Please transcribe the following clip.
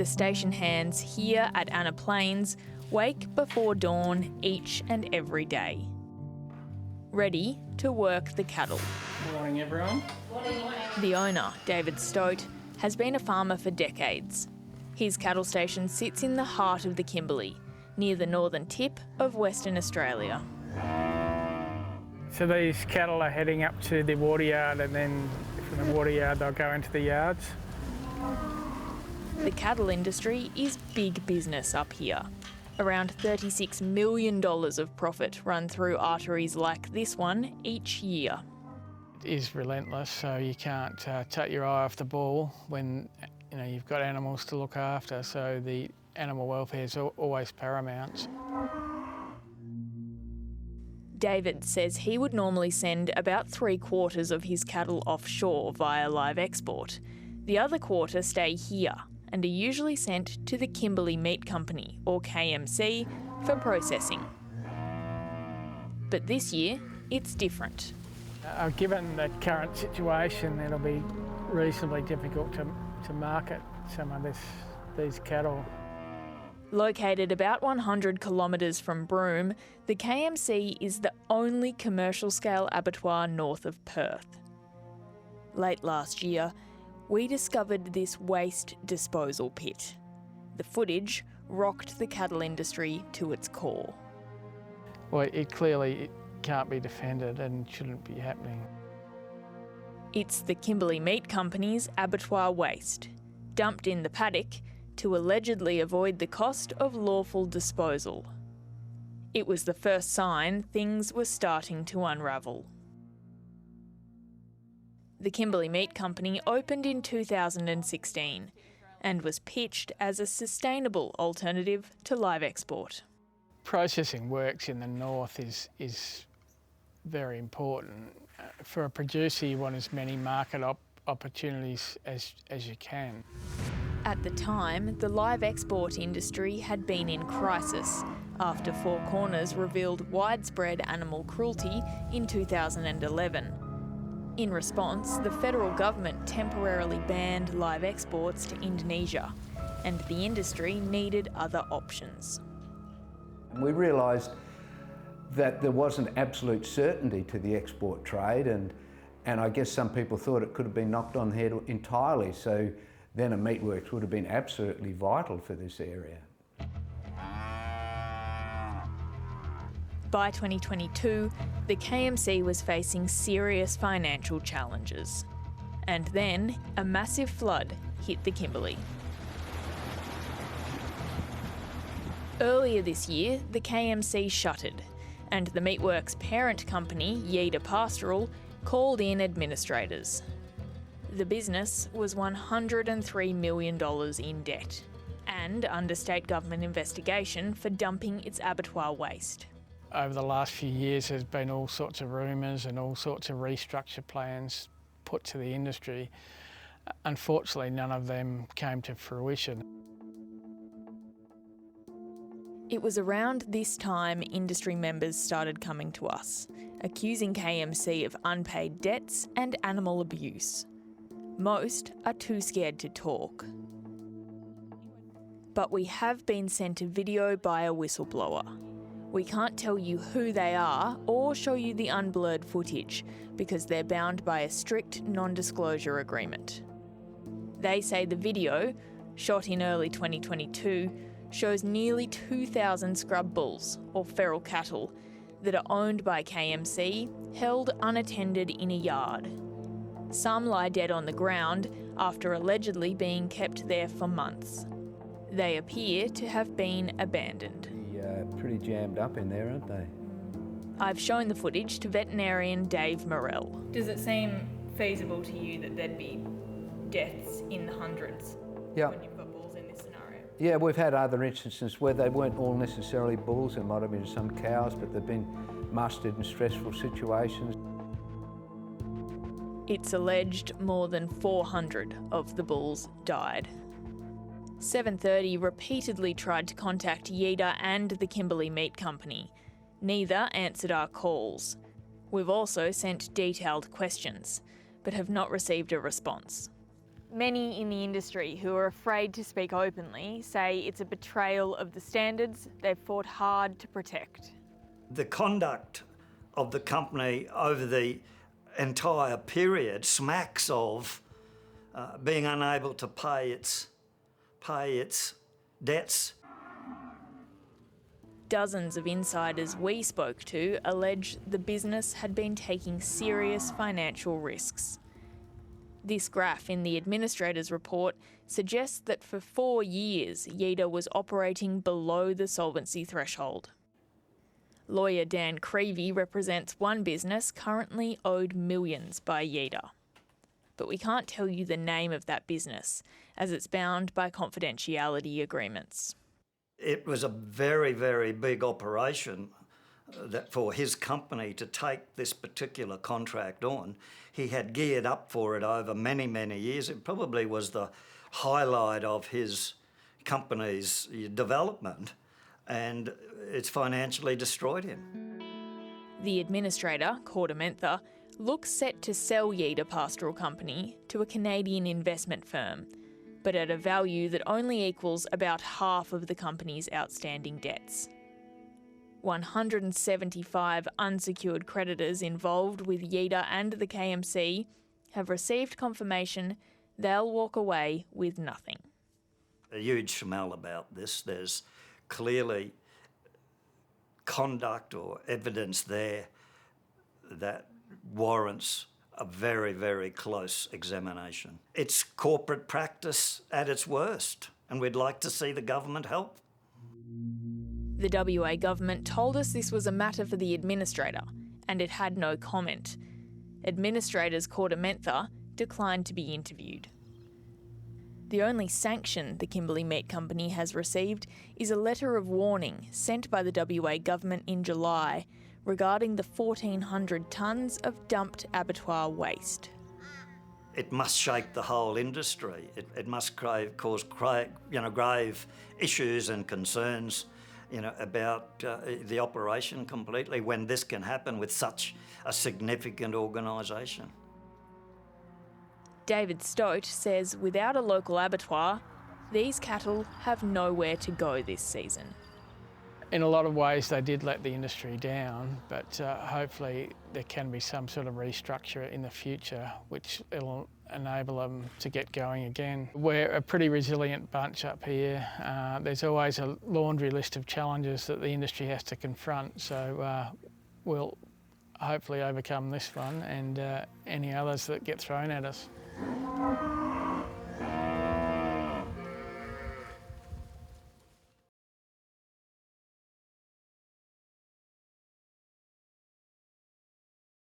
The station hands here at Anna Plains wake before dawn each and every day, ready to work the cattle. Good morning, everyone. The owner, David Stote, has been a farmer for decades. His cattle station sits in the heart of the Kimberley, near the northern tip of Western Australia. So these cattle are heading up to the water yard, and then from the water yard they'll go into the yards. The cattle industry is big business up here. Around $36 million of profit run through arteries like this one each year. It is relentless, so you can't take your eye off the ball when you've got animals to look after, so the animal welfare is always paramount. David says he would normally send about 3/4 of his cattle offshore via live export. The other quarter stay here and are usually sent to the Kimberley Meat Company, or KMC, for processing. But this year, it's different. Given the current situation, it'll be reasonably difficult to market some of these cattle. Located about 100 kilometres from Broome, the KMC is the only commercial-scale abattoir north of Perth. Late last year, we discovered this waste disposal pit. The footage rocked the cattle industry to its core. Well, it clearly can't be defended and shouldn't be happening. It's the Kimberley Meat Company's abattoir waste, dumped in the paddock to allegedly avoid the cost of lawful disposal. It was the first sign things were starting to unravel. The Kimberley Meat Company opened in 2016 and was pitched as a sustainable alternative to live export. Processing works in the north is very important. For a producer, you want as many market opportunities as you can. At the time, the live export industry had been in crisis after Four Corners revealed widespread animal cruelty in 2011. In response, the federal government temporarily banned live exports to Indonesia, and the industry needed other options. We realised that there wasn't absolute certainty to the export trade, and I guess some people thought it could have been knocked on the head entirely, so then a meatworks would have been absolutely vital for this area. By 2022, the KMC was facing serious financial challenges. And then a massive flood hit the Kimberley. Earlier this year, the KMC shuttered, and the Meatworks parent company, Yeeda Pastoral, called in administrators. The business was $103 million in debt and under state government investigation for dumping its abattoir waste. Over the last few years, there's been all sorts of rumours and all sorts of restructure plans put to the industry. Unfortunately, none of them came to fruition. It was around this time industry members started coming to us, accusing KMC of unpaid debts and animal abuse. Most are too scared to talk. But we have been sent a video by a whistleblower. We can't tell you who they are or show you the unblurred footage because they're bound by a strict non-disclosure agreement. They say the video, shot in early 2022, shows nearly 2,000 scrub bulls, or feral cattle, that are owned by KMC, held unattended in a yard. Some lie dead on the ground after allegedly being kept there for months. They appear to have been abandoned. Pretty jammed up in there, aren't they? I've shown the footage to veterinarian Dave Morrell. Does it seem feasible to you that there'd be deaths in the hundreds when you've got bulls in this scenario? Yeah, we've had other instances where they weren't all necessarily bulls. There might have been some cows, but they've been mustered in stressful situations. It's alleged more than 400 of the bulls died. 730 repeatedly tried to contact Yeeda and the Kimberley Meat Company. Neither answered our calls. We've also sent detailed questions, but have not received a response. Many in the industry who are afraid to speak openly say it's a betrayal of the standards they've fought hard to protect. The conduct of the company over the entire period smacks of being unable to pay its debts. Dozens of insiders we spoke to allege the business had been taking serious financial risks. This graph in the administrator's report suggests that for 4 years, Yeater was operating below the solvency threshold. Lawyer Dan Creevy represents one business currently owed millions by Yeater. But we can't tell you the name of that business, as it's bound by confidentiality agreements. It was a very, very big operation that for his company to take this particular contract on. He had geared up for it over many, many years. It probably was the highlight of his company's development, and it's financially destroyed him. The administrator, Kordamentha, looks set to sell Yeater Pastoral Company to a Canadian investment firm, but at a value that only equals about half of the company's outstanding debts. 175 unsecured creditors involved with Yeater and the KMC have received confirmation they'll walk away with nothing. A huge smell about this. There's clearly conduct or evidence there that warrants a very, very close examination. It's corporate practice at its worst, and we'd like to see the government help. The WA government told us this was a matter for the administrator, and it had no comment. Administrators Kordamentha declined to be interviewed. The only sanction the Kimberley Meat Company has received is a letter of warning sent by the WA government in July regarding the 1,400 tonnes of dumped abattoir waste. It must shake the whole industry. It must cause grave issues and concerns, about the operation completely when this can happen with such a significant organisation. David Stote says without a local abattoir, these cattle have nowhere to go this season. In a lot of ways they did let the industry down, but hopefully there can be some sort of restructure in the future which will enable them to get going again. We're a pretty resilient bunch up here. There's always a laundry list of challenges that the industry has to confront, so we'll hopefully overcome this one and any others that get thrown at us.